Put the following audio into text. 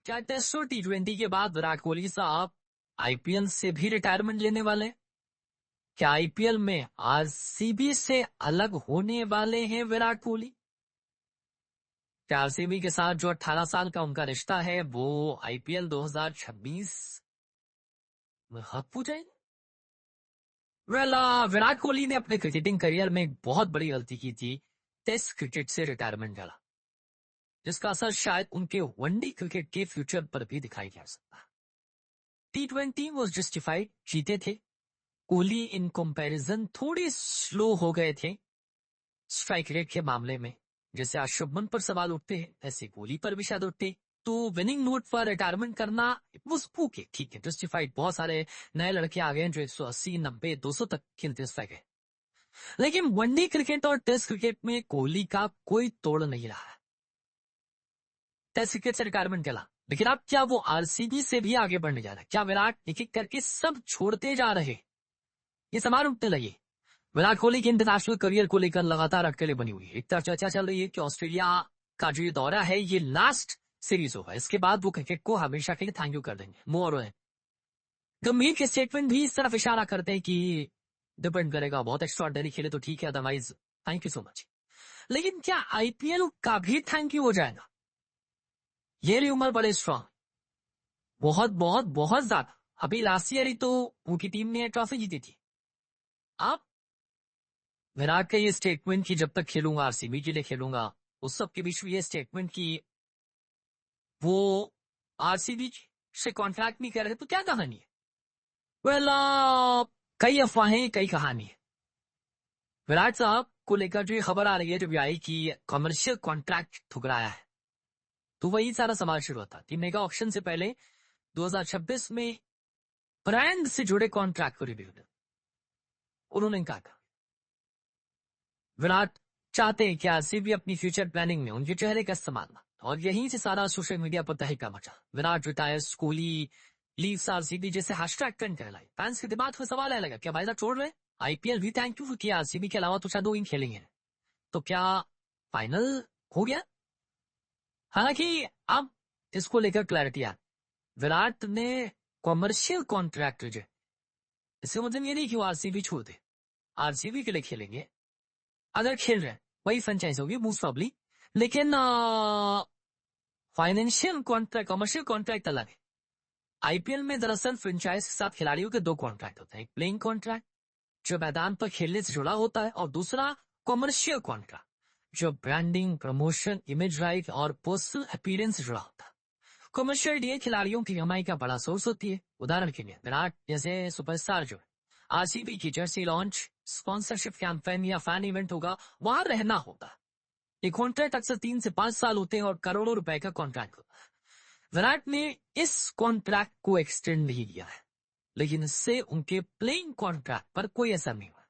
क्या टेस्ट और T20 के बाद विराट कोहली साहब आईपीएल से भी रिटायरमेंट लेने वाले हैं? क्या आईपीएल में आरसीबी से अलग होने वाले हैं विराट कोहली? क्या आरसीबी के साथ जो 18 साल का उनका रिश्ता है वो आईपीएल 2026 में खत्म हो जाएगा? विराट कोहली ने अपने क्रिकेटिंग करियर में एक बहुत बड़ी गलती की थी, टेस्ट क्रिकेट से रिटायरमेंट डाला, जिसका असर शायद उनके वनडे क्रिकेट के फ्यूचर पर भी दिखाई जा सकता है। T20 वॉज जस्टिफाइड, जीते थे। कोहली इन कंपैरिजन थोड़े स्लो हो गए थे स्ट्राइक रेट के मामले में। जैसे आज शुभमन पर सवाल उठते हैं, ऐसे कोहली पर भी शायद उठते। तो विनिंग नोट पर रिटायरमेंट करना वो ओके, ठीक है, जस्टिफाइड। बहुत सारे नए लड़के आ गए हैं जो 180, 90, 200 तक खेलते स्ट्राइक है। लेकिन वनडे क्रिकेट और टेस्ट क्रिकेट में कोहली का कोई तोड़ नहीं रहा है। टेस्ट क्रिकेट से रिटायरमेंट चला, लेकिन अब क्या वो आरसीबी से भी आगे बढ़ने जा रहा है? क्या विराट एक एक करके सब छोड़ते जा रहे? ये सवाल उठने लगे। विराट कोहली के इंटरनेशनल करियर को लेकर लगातार अटकलें बनी हुई है। एक तरफ चर्चा चल रही है कि ऑस्ट्रेलिया का जो ये दौरा है ये लास्ट सीरीज होगा, इसके बाद वो क्रिकेट को हमेशा के लिए थैंक यू कर देंगे। मोर गंभीर के स्टेटमेंट भी इस तरफ इशारा करते हैं कि डिपेंड करेगा, बहुत एक्स्ट्राऑर्डिनरी खेले तो ठीक है, otherwise thank you so much. लेकिन क्या आईपीएल का भी थैंक यू हो जाएगा? ये र्यूमर बड़े स्ट्रांग, बहुत बहुत बहुत ज्यादा। अभी लास्ट ईयर ही तो उनकी टीम ने ट्रॉफी जीती थी। अब विराट का ये स्टेटमेंट कि जब तक खेलूंगा आरसीबी के लिए खेलूंगा, उस सब के बीच में ये स्टेटमेंट कि वो आरसीबी से कॉन्ट्रैक्ट नहीं कर रहे, तो क्या कहानी है? वेल कई अफवाहें, कई कहानी है। विराट साहब को लेकर जो ये खबर आ रही है, जब आई कि कमर्शियल कॉन्ट्रैक्ट ठुकराया है, तो वही सारा सवाल शुरू होता कि मेगा ऑक्शन से पहले 2026 में ब्रांड से जुड़े कॉन्ट्रैक्ट को रिव्यू कर। उन्होंने कहा विराट चाहते हैं कि आरसीबी अपनी फ्यूचर प्लानिंग में उनके चेहरे का इस्तेमाल ना, और यहीं से सारा सोशल मीडिया पर तहलका मचा। Virat retires, Kohli leaves RCB जैसे हैशटैग ट्रेंड कहलाई। फैंस के दिमाग में सवाल आने लगा, क्या भाई साहब छोड़ रहे? आईपीएल भी थैंक यू किया, आरसीबी के अलावा तो शायद 2 ही खेलेंगे, तो क्या फाइनल हो गया? हालांकि अब इसको लेकर क्लैरिटी आ, विराट ने कॉमर्शियल कॉन्ट्रैक्ट जो, इससे मतलब ये नहीं कि वो आरसीबी छोड़ दे, आरसीबी के लिए खेलेंगे। अगर खेल रहे हैं वही फ्रेंचाइज होगी मोस्ट प्रॉब्ली, लेकिन फाइनेंशियल कॉन्ट्रैक्ट, कमर्शियल कॉन्ट्रैक्ट अलग है। आईपीएल में दरअसल फ्रेंचाइज के साथ खिलाड़ियों के 2 कॉन्ट्रैक्ट होते हैं, एक प्लेइंग कॉन्ट्रैक्ट जो मैदान पर खेलने से जुड़ा होता है, और दूसरा कॉमर्शियल कॉन्ट्रैक्ट जो ब्रांडिंग, प्रमोशन, इमेज राइट और पर्सनल अपीयरेंस से जुड़ा होता है। कमर्शियल डील खिलाड़ियों की कमाई का बड़ा सोर्स होती है। उदाहरण के लिए विराट जैसे सुपरस्टार जो आरसीबी की जर्सी लॉन्च, स्पॉन्सरशिप कैंपेन या फैन इवेंट होगा, वहां रहना होगा। ये कॉन्ट्रैक्ट अक्सर 3 से 5 साल होते हैं और करोड़ों रुपए का कॉन्ट्रैक्ट होता है। विराट ने इस कॉन्ट्रैक्ट को एक्सटेंड नहीं किया है, लेकिन इससे उनके प्लेइंग कॉन्ट्रैक्ट पर कोई असर नहीं हुआ।